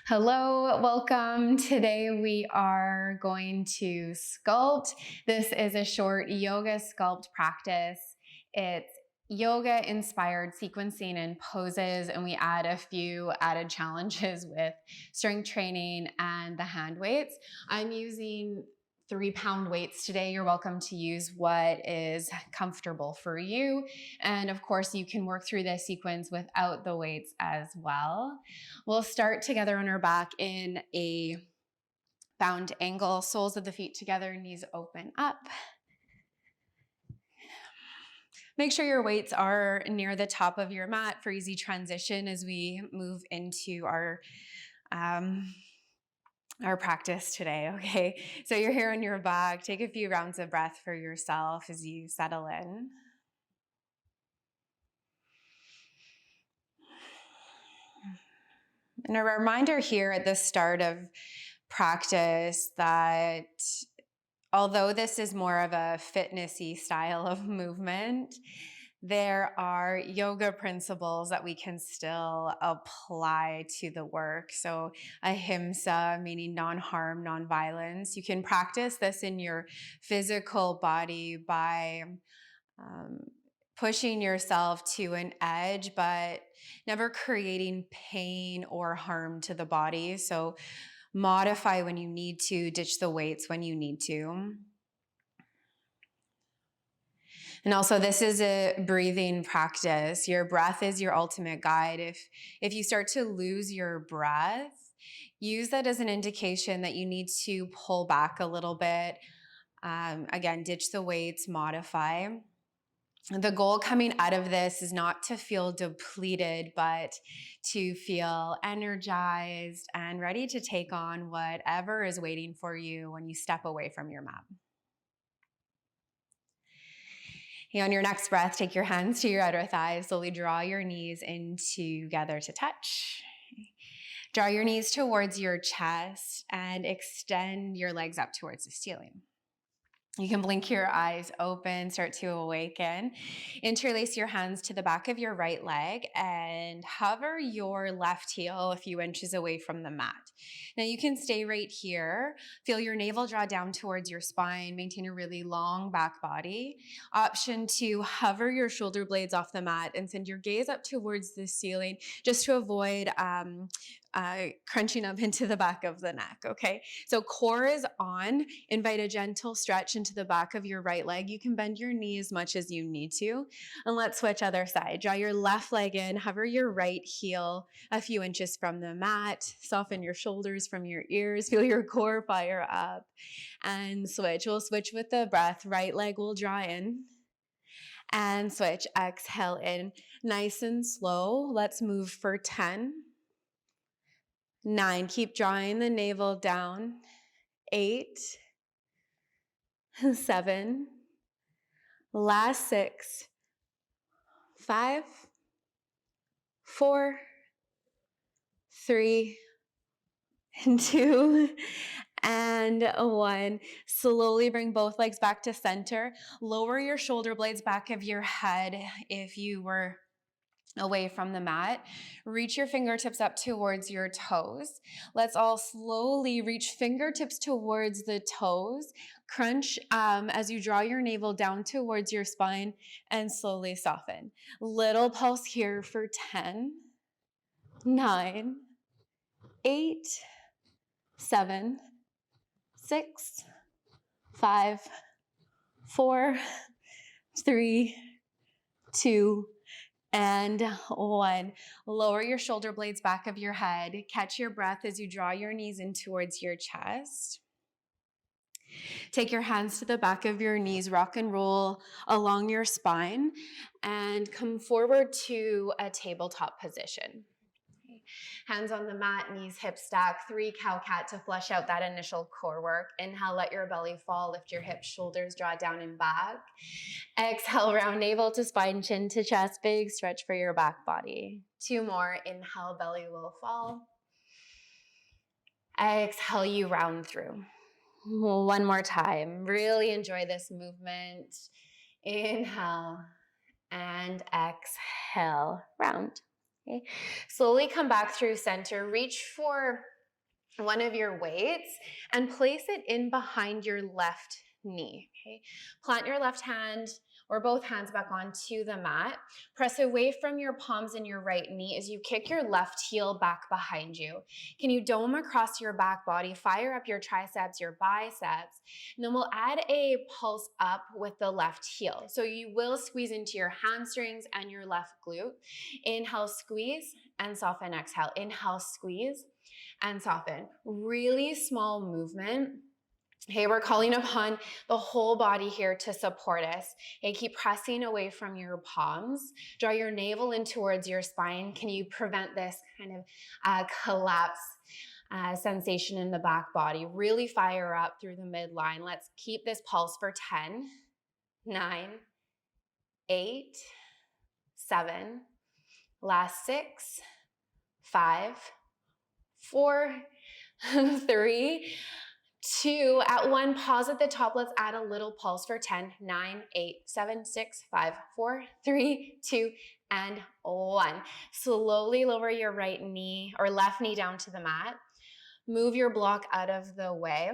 Hello, welcome. Today we are going to sculpt. This is a short yoga sculpt practice. It's yoga inspired sequencing and poses, and we add a few added challenges with strength training and the hand weights. I'm using 3-pound weights today. You're welcome to use what is comfortable for you. And of course, you can work through this sequence without the weights as well. We'll start together on our back in a bound angle, soles of the feet together, knees open up. Make sure your weights are near the top of your mat for easy transition as we move into our practice today, okay? So you're here on your back. Take a few rounds of breath for yourself as you settle in. And a reminder here at the start of practice that although this is more of a fitnessy style of movement, there are yoga principles that we can still apply to the work. So ahimsa, meaning non-harm, non-violence. You can practice this in your physical body by pushing yourself to an edge, but never creating pain or harm to the body. So modify when you need to, ditch the weights when you need to. And also, this is a breathing practice. Your breath is your ultimate guide. If you start to lose your breath, use that as an indication that you need to pull back a little bit. Again, ditch the weights, modify. The goal coming out of this is not to feel depleted, but to feel energized and ready to take on whatever is waiting for you when you step away from your mat. On your next breath, take your hands to your outer thighs. Slowly draw your knees in together to touch. Draw your knees towards your chest and extend your legs up towards the ceiling. You can blink your eyes open, start to awaken. Interlace your hands to the back of your right leg and hover your left heel a few inches away from the mat. Now you can stay right here. Feel your navel draw down towards your spine. Maintain a really long back body. Option to hover your shoulder blades off the mat and send your gaze up towards the ceiling just to avoid crunching up into the back of the neck, okay? So core is on. Invite a gentle stretch into the back of your right leg. You can bend your knee as much as you need to. And let's switch other side. Draw your left leg in, hover your right heel a few inches from the mat. Soften your shoulders from your ears. Feel your core fire up. And switch. We'll switch with the breath. Right leg will draw in. And switch. Exhale in. Nice and slow. Let's move for 10. 9, keep drawing the navel down. 8, 7, last 6, 5, 4, 3, 2, and 1. Slowly bring both legs back to center. Lower your shoulder blades back of your head if you were away from the mat. Reach your fingertips up towards your toes. Let's all slowly reach fingertips towards the toes. Crunch as you draw your navel down towards your spine and slowly soften. Little pulse here for 10, 9, 8, 7, 6, 5, 4, 3, 2, and 1. Lower your shoulder blades back of your head. Catch your breath as you draw your knees in towards your chest. Take your hands to the back of your knees, rock and roll along your spine, and come forward to a tabletop position. Hands on the mat, knees hip stack, 3 cow-cat to flush out that initial core work. Inhale, let your belly fall, lift your hips, shoulders, draw down and back. Exhale, round navel to spine, chin to chest, big stretch for your back body. 2 more, inhale, belly will fall. Exhale, you round through. 1 more time, really enjoy this movement. Inhale and exhale, round. Okay. Slowly come back through center. Reach for one of your weights and place it in behind your left knee. Okay? Plant your left hand or both hands back onto the mat. Press away from your palms and your right knee as you kick your left heel back behind you. Can you dome across your back body, fire up your triceps, your biceps, and then we'll add a pulse up with the left heel. So you will squeeze into your hamstrings and your left glute. Inhale, squeeze, and soften, exhale. Inhale, squeeze, and soften. Really small movement. Okay, we're calling upon the whole body here to support us. Okay, keep pressing away from your palms. Draw your navel in towards your spine. Can you prevent this kind of collapse sensation in the back body? Really fire up through the midline. Let's keep this pulse for 10, 9, 8, 7, last 6, 5, 4, 3, 2, at 1, pause at the top. Let's add a little pulse for 10, 9, 8, 7, 6, 5, 4, 3, 2, and 1. Slowly lower your right knee or left knee down to the mat. Move your block out of the way.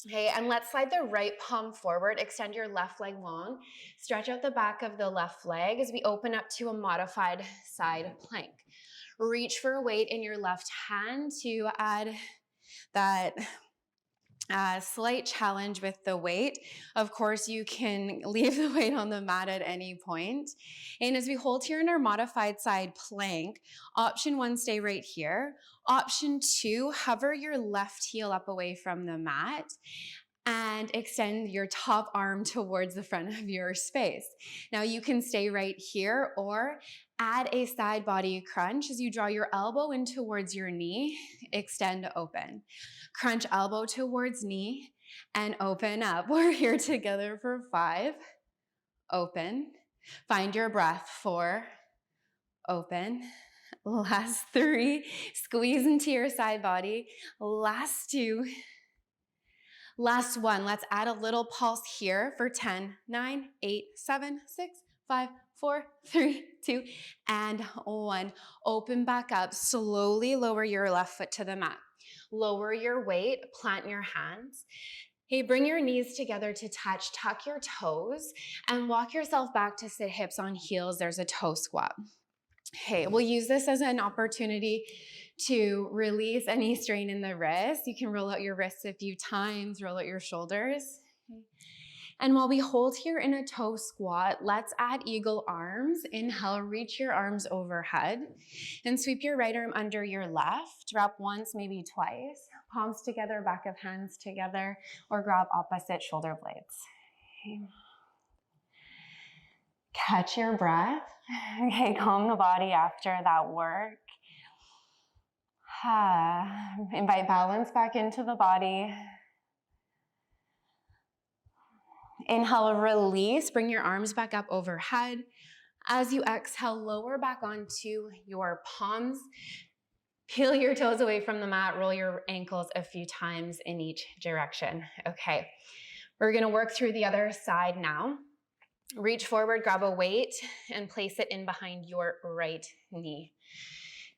Okay, and let's slide the right palm forward. Extend your left leg long. Stretch out the back of the left leg as we open up to a modified side plank. Reach for a weight in your left hand to add that slight challenge with the weight. Of course, you can leave the weight on the mat at any point. And as we hold here in our modified side plank, option 1, stay right here. Option 2, hover your left heel up away from the mat and extend your top arm towards the front of your space. Now you can stay right here or add a side body crunch as you draw your elbow in towards your knee, extend, open. Crunch elbow towards knee and open up. We're here together for 5, open. Find your breath, 4, open. Last 3, squeeze into your side body. Last 2, last 1. Let's add a little pulse here for 10, 9, 8, 7, 6, 5, 4, 3, 2, and 1. Open back up. Slowly lower your left foot to the mat. Lower your weight, plant your hands. Hey, bring your knees together to touch, tuck your toes, and walk yourself back to sit hips on heels. There's a toe squat. Okay, we'll use this as an opportunity to release any strain in the wrist. You can roll out your wrists a few times, roll out your shoulders. And while we hold here in a toe squat, let's add eagle arms. Inhale, reach your arms overhead and sweep your right arm under your left. Drop once, maybe twice. Palms together, back of hands together, or grab opposite shoulder blades. Okay. Catch your breath. Okay, calm the body after that work. Invite balance back into the body. Inhale, release. Bring your arms back up overhead. As you exhale, lower back onto your palms. Peel your toes away from the mat. Roll your ankles a few times in each direction. Okay, we're going to work through the other side now. Reach forward, grab a weight, and place it in behind your right knee.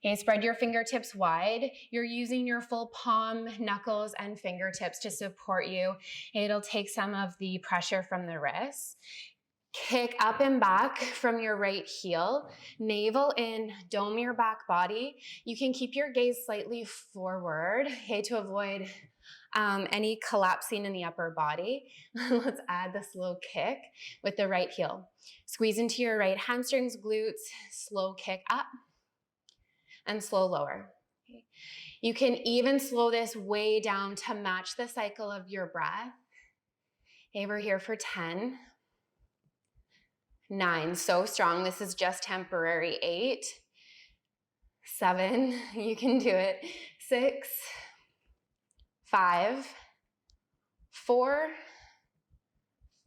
Okay, spread your fingertips wide. You're using your full palm, knuckles, and fingertips to support you. It'll take some of the pressure from the wrists. Kick up and back from your right heel. Navel in, dome your back body. You can keep your gaze slightly forward, okay, to avoid any collapsing in the upper body. Let's add the slow kick with the right heel. Squeeze into your right hamstrings, glutes, slow kick up, and slow lower. Okay. You can even slow this way down to match the cycle of your breath. Okay, we're here for 10, 9, so strong. This is just temporary. 8, 7, you can do it. 6, 5, 4,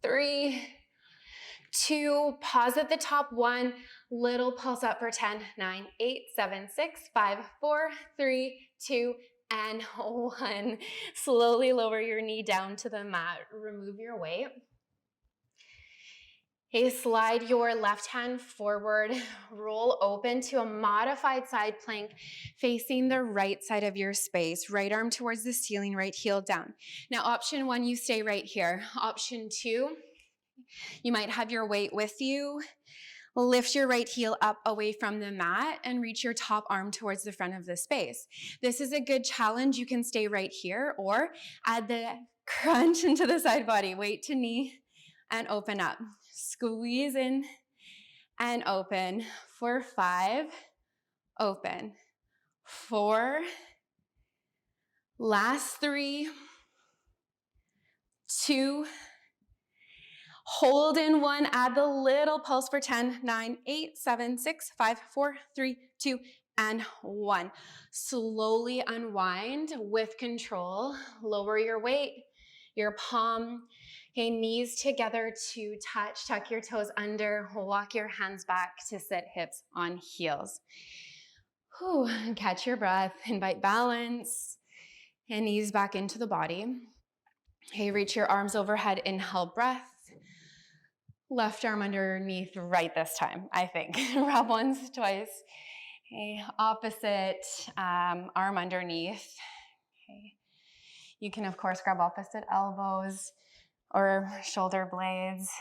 3, 2, pause at the top. 1, little pulse up for 10, 9, 8, 7, 6, 5, 4, 3, 2, and 1. Slowly lower your knee down to the mat. Remove your weight. Okay, slide your left hand forward, roll open to a modified side plank facing the right side of your space. Right arm towards the ceiling, right heel down. Now, option 1, you stay right here. Option 2, you might have your weight with you. Lift your right heel up away from the mat and reach your top arm towards the front of the space. This is a good challenge. You can stay right here or add the crunch into the side body. Weight to knee and open up. Squeeze in and open for 5. Open. 4. Last 3. 2. Hold in 1, add the little pulse for 10, 9, 8, 7, 6, 5, 4, 3, 2, and 1. Slowly unwind with control. Lower your weight, your palm, okay, knees together to touch. Tuck your toes under, walk your hands back to sit hips on heels. Whew, catch your breath, invite balance, and ease back into the body. Okay, reach your arms overhead, inhale, breath. Left arm underneath right this time, I think. Rub once, twice. Okay, opposite arm underneath. Okay. You can, of course, grab opposite elbows or shoulder blades.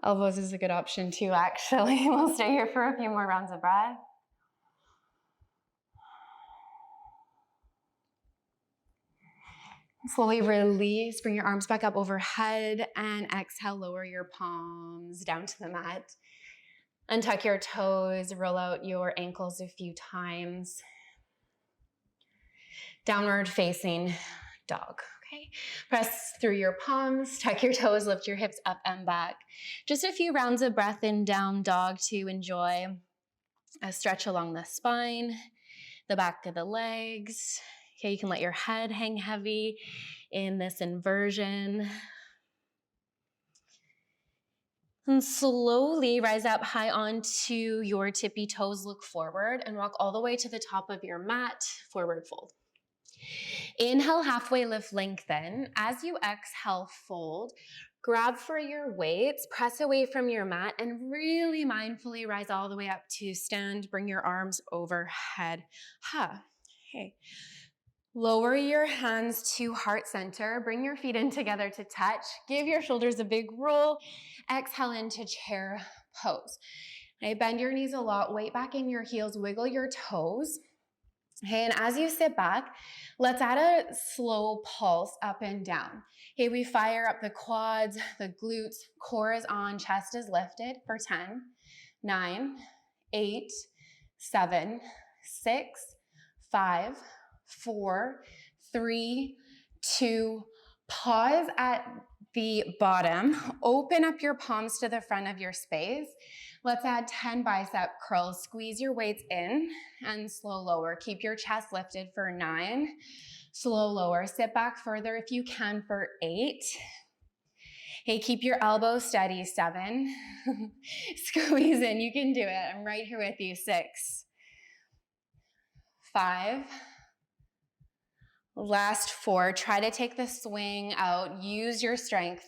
Elbows is a good option too, actually. We'll stay here for a few more rounds of breath. Slowly release, bring your arms back up overhead, and exhale, lower your palms down to the mat. Untuck your toes, roll out your ankles a few times. Downward facing dog, okay? Press through your palms, tuck your toes, lift your hips up and back. Just a few rounds of breath in down dog to enjoy a stretch along the spine, the back of the legs. Okay, you can let your head hang heavy in this inversion. And slowly rise up high onto your tippy toes, look forward, and walk all the way to the top of your mat, forward fold. Inhale, halfway lift, lengthen. As you exhale, fold. Grab for your weights, press away from your mat, and really mindfully rise all the way up to stand. Bring your arms overhead. Okay. Lower your hands to heart center. Bring your feet in together to touch. Give your shoulders a big roll. Exhale into chair pose. Okay, bend your knees a lot. Weight back in your heels. Wiggle your toes. Okay, and as you sit back, let's add a slow pulse up and down. Okay, we fire up the quads, the glutes, core is on, chest is lifted for 10, 9, 8, 7, 6, 5, 4, 3, 2, pause at the bottom. Open up your palms to the front of your space. Let's add 10 bicep curls. Squeeze your weights in and slow lower. Keep your chest lifted for 9. Slow lower. Sit back further if you can for 8. Hey, keep your elbows steady. 7. Squeeze in. You can do it. I'm right here with you. 6. 5. Last 4. Try to take the swing out. Use your strength.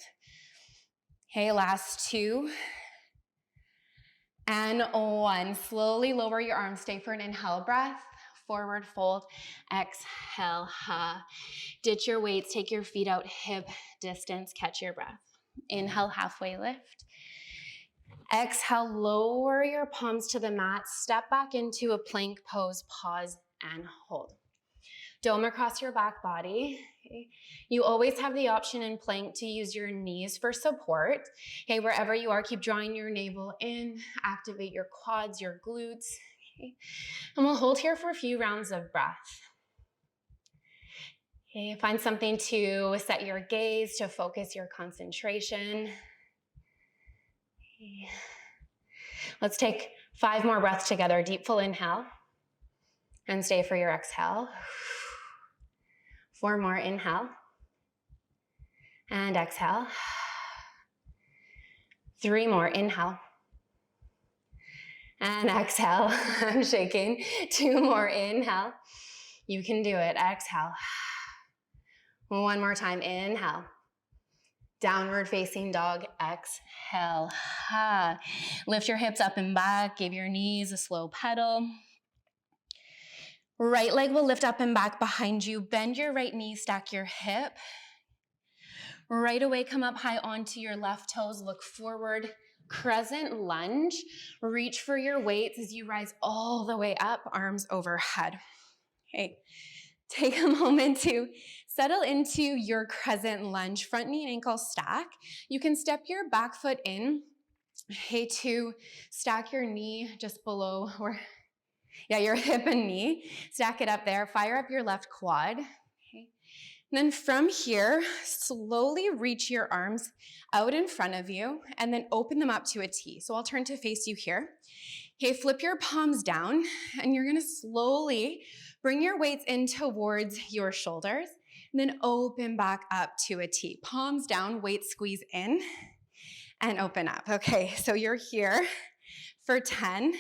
Okay, last 2. And 1. Slowly lower your arms. Stay for an inhale breath. Forward fold. Exhale. Ditch your weights. Take your feet out hip distance. Catch your breath. Inhale, halfway lift. Exhale, lower your palms to the mat. Step back into a plank pose. Pause and hold. Dome across your back body. Okay. You always have the option in plank to use your knees for support. Okay, wherever you are, keep drawing your navel in, activate your quads, your glutes. Okay. And we'll hold here for a few rounds of breath. Okay, find something to set your gaze, to focus your concentration. Okay. Let's take 5 more breaths together. Deep full inhale. And stay for your exhale. 4 more, inhale. And exhale. 3 more, inhale. And exhale. I'm shaking. 2 more, inhale. You can do it. Exhale. 1 more time, inhale. Downward facing dog, exhale. Ha. Lift your hips up and back, give your knees a slow pedal. Right leg will lift up and back behind you. Bend your right knee, stack your hip. Right away, come up high onto your left toes, look forward. Crescent lunge. Reach for your weights as you rise all the way up, arms overhead. Okay. Take a moment to settle into your crescent lunge, front knee and ankle stack. You can step your back foot in, okay, to stack your knee just below, or your hip and knee. Stack it up there, fire up your left quad. Okay. And then from here, slowly reach your arms out in front of you and then open them up to a T. So I'll turn to face you here. Okay, flip your palms down and you're gonna slowly bring your weights in towards your shoulders and then open back up to a T. Palms down, weights squeeze in and open up. Okay, so you're here for 10,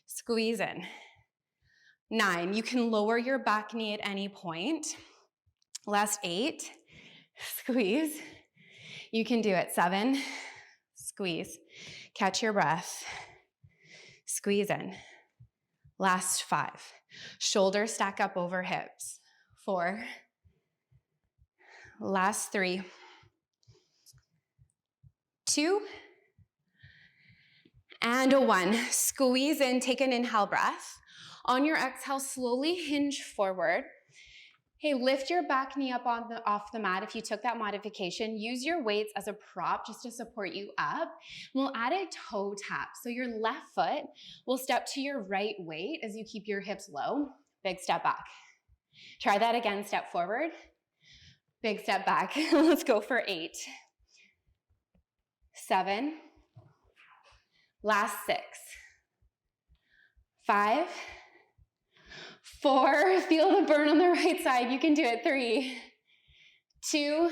squeeze in. 9, you can lower your back knee at any point. Last 8, squeeze. You can do it. 7, squeeze. Catch your breath. Squeeze in. Last 5. Shoulders stack up over hips. 4. Last 3. 2. And 1. Squeeze in, take an inhale breath. On your exhale, slowly hinge forward. Hey, lift your back knee up off the mat if you took that modification. Use your weights as a prop just to support you up. We'll add a toe tap. So your left foot will step to your right weight as you keep your hips low. Big step back. Try that again, step forward. Big step back. Let's go for 8. 7. Last 6. 5. 4, feel the burn on the right side. You can do it. 3, 2,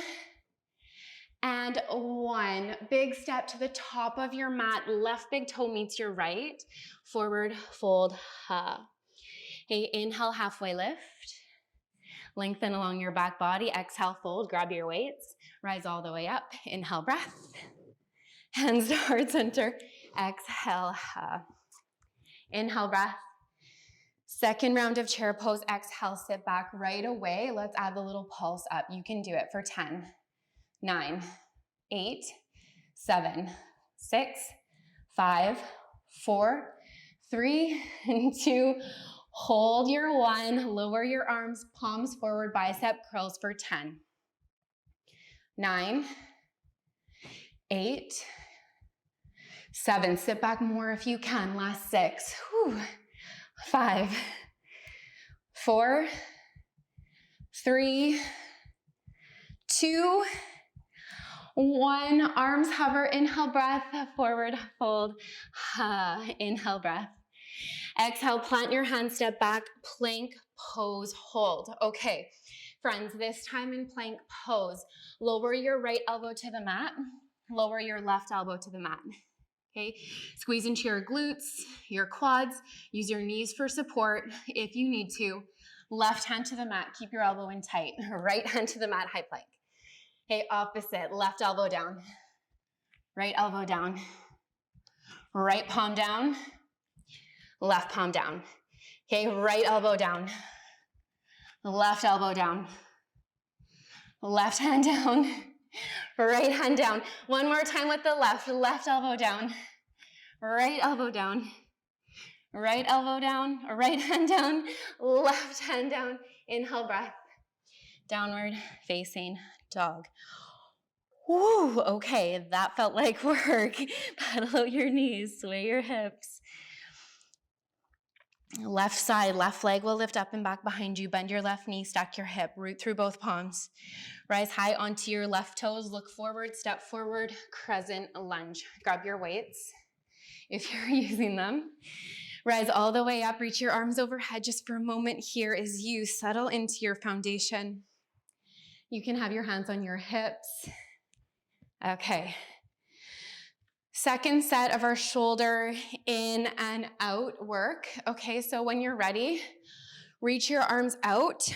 and 1. Big step to the top of your mat. Left big toe meets your right. Forward fold. Ha. Okay, inhale, halfway lift. Lengthen along your back body. Exhale, fold. Grab your weights. Rise all the way up. Inhale, breath. Hands to heart center. Exhale. Ha. Inhale, breath. Second round of chair pose, exhale, sit back right away. Let's add the little pulse up. You can do it for 10, 9, 8, 7, 6, 5, 4, 3, and 2. Hold your 1, lower your arms, palms forward, bicep curls for 10, 9, 8, 7. Sit back more if you can. Last 6. Whew. 5, 4, 3, 2, 1. Arms hover, inhale, breath, forward fold. Inhale, breath. Exhale, plant your hands, step back, plank pose, hold. Okay, friends, this time in plank pose, lower your right elbow to the mat, lower your left elbow to the mat. Okay, squeeze into your glutes, your quads, use your knees for support if you need to. Left hand to the mat, keep your elbow in tight. Right hand to the mat, high plank. Okay, opposite, left elbow down, right elbow down, right palm down, left palm down. Okay, right elbow down, left elbow down, left hand down, right hand down. One more time with the left elbow down, right elbow down, right elbow down, right hand down, left hand down. Inhale, breath. Downward facing dog. Woo, okay, that felt like work. Pedal out your knees, sway your hips. Left side, left leg will lift up and back behind you. Bend your left knee, stack your hip, root through both palms. Rise high onto your left toes, look forward, step forward, crescent lunge. Grab your weights if you're using them. Rise all the way up, reach your arms overhead just for a moment here as you settle into your foundation. You can have your hands on your hips. Okay. Second set of our shoulder in and out work. Okay, so when you're ready, reach your arms out.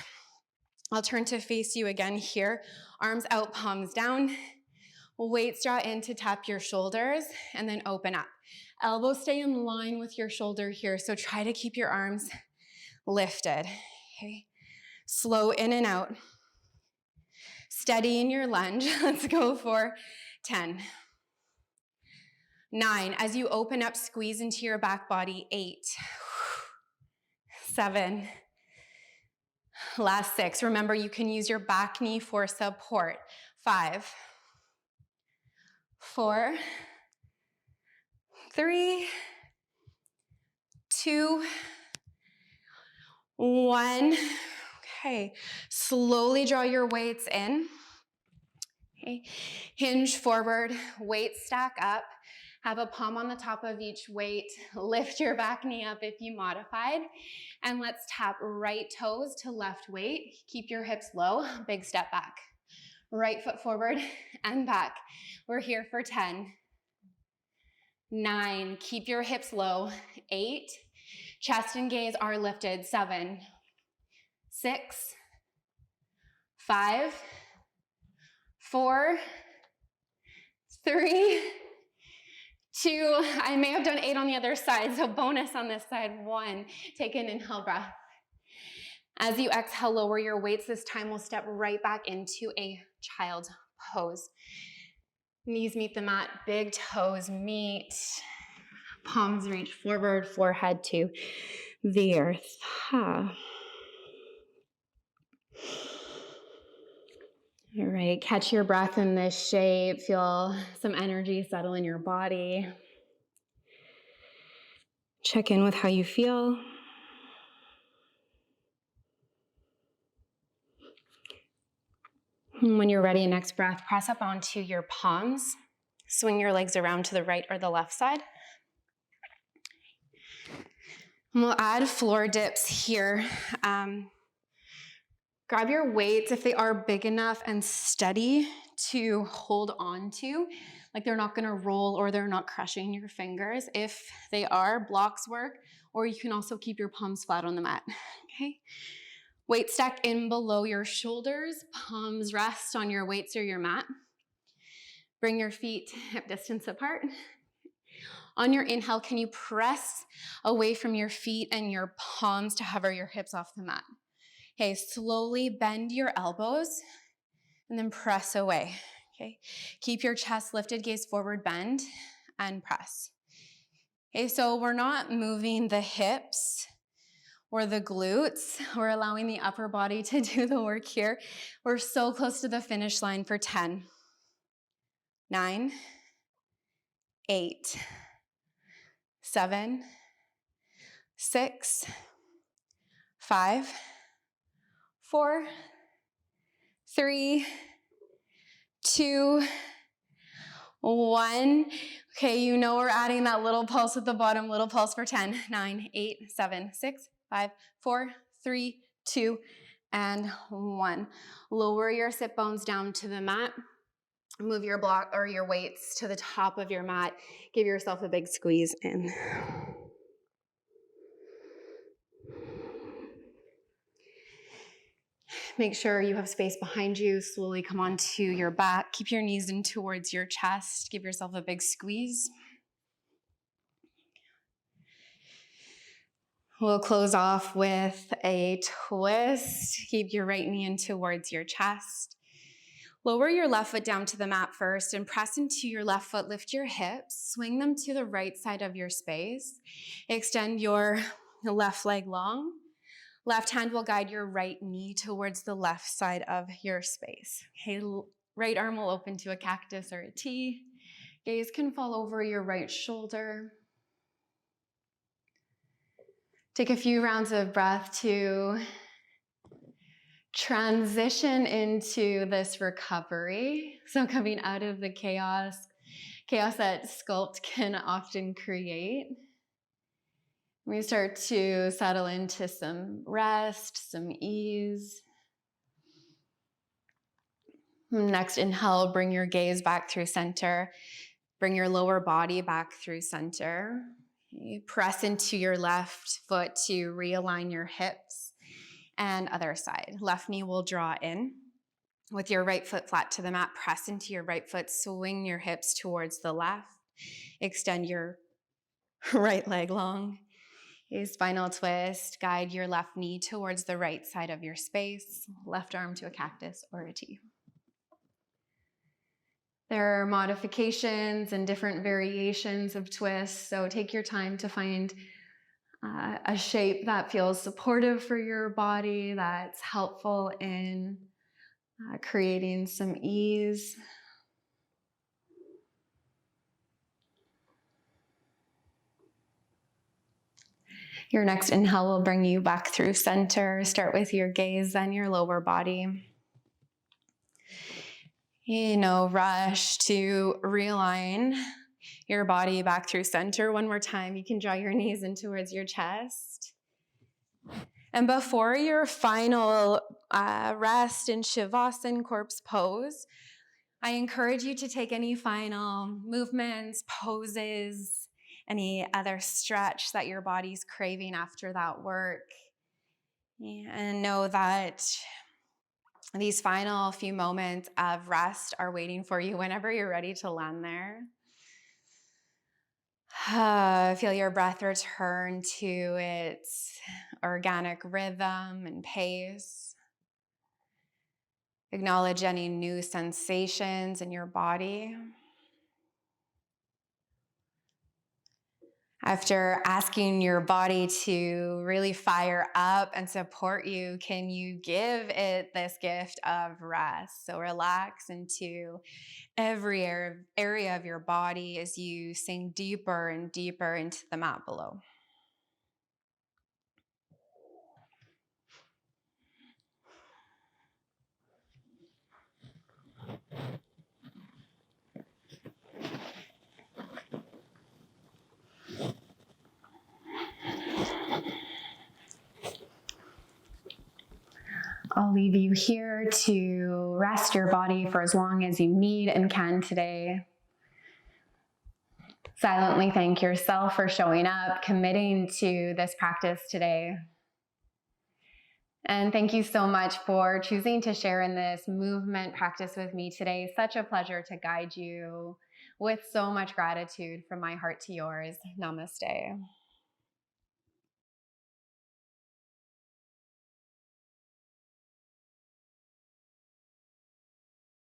I'll turn to face you again here. Arms out, palms down. Weights draw in to tap your shoulders and then open up. Elbows stay in line with your shoulder here, so try to keep your arms lifted. Okay. Slow in and out. Steady in your lunge. Let's go for 10. 9. As you open up, squeeze into your back body. 8. 7. Last 6. Remember, you can use your back knee for support. 5. 4. 3. 2. 1. Okay. Slowly draw your weights in. Okay. Hinge forward, weights stack up. Have a palm on the top of each weight. Lift your back knee up if you modified. And let's tap right toes to left weight. Keep your hips low, big step back. Right foot forward and back. We're here for 10. 9, keep your hips low. 8, chest and gaze are lifted. 7, 6, 5, 4, 3, 2, I may have done 8 on the other side, so bonus on this side. 1, take an inhale breath. As you exhale, lower your weights. This time we'll step right back into a child pose. Knees meet the mat, big toes meet. Palms reach forward, forehead to the earth. All right, catch your breath in this shape. Feel some energy settle in your body. Check in with how you feel. And when you're ready, next breath, press up onto your palms. Swing your legs around to the right or the left side. And we'll add floor dips here. Grab your weights if they are big enough and steady to hold on to, like they're not gonna roll or they're not crushing your fingers. If they are, blocks work, or you can also keep your palms flat on the mat, okay? Weight stacked in below your shoulders, palms rest on your weights or your mat. Bring your feet hip distance apart. On your inhale, can you press away from your feet and your palms to hover your hips off the mat? Okay, slowly bend your elbows and then press away, okay? Keep your chest lifted, gaze forward, bend, and press. Okay, so we're not moving the hips or the glutes. We're allowing the upper body to do the work here. We're so close to the finish line for 10, 9, 8, 7, 6, 5, 4, 3, 2, 1. Okay, you know we're adding that little pulse at the bottom, little pulse for 10, 9, 8, 7, 6, 5, 4, 3, 2, and 1. Lower your sit bones down to the mat. Move your block or your weights to the top of your mat. Give yourself a big squeeze in. Make sure you have space behind you. Slowly come onto your back. Keep your knees in towards your chest. Give yourself a big squeeze. We'll close off with a twist. Keep your right knee in towards your chest. Lower your left foot down to the mat first and press into your left foot. Lift your hips. Swing them to the right side of your space. Extend your left leg long. Left hand will guide your right knee towards the left side of your space. Okay, right arm will open to a cactus or a T. Gaze can fall over your right shoulder. Take a few rounds of breath to transition into this recovery. So coming out of the chaos that Sculpt can often create. We start to settle into some rest, some ease. Next inhale, bring your gaze back through center. Bring your lower body back through center. Okay. Press into your left foot to realign your hips. And other side. Left knee will draw in. With your right foot flat to the mat, press into your right foot, swing your hips towards the left, extend your right leg long. A spinal twist, guide your left knee towards the right side of your space, left arm to a cactus or a T. There are modifications and different variations of twists, so take your time to find a shape that feels supportive for your body, that's helpful in creating some ease. Your next inhale will bring you back through center. Start with your gaze and your lower body. No rush to realign your body back through center. One more time, you can draw your knees in towards your chest. And before your final rest in Shavasana corpse pose, I encourage you to take any final movements, poses, any other stretch that your body's craving after that work. And know that these final few moments of rest are waiting for you whenever you're ready to land there. Feel your breath return to its organic rhythm and pace. Acknowledge any new sensations in your body. After asking your body to really fire up and support you, can you give it this gift of rest? So relax into every area of your body as you sink deeper and deeper into the mat below. I'll leave you here to rest your body for as long as you need and can today. Silently thank yourself for showing up, committing to this practice today. And thank you so much for choosing to share in this movement practice with me today. Such a pleasure to guide you with so much gratitude from my heart to yours. Namaste.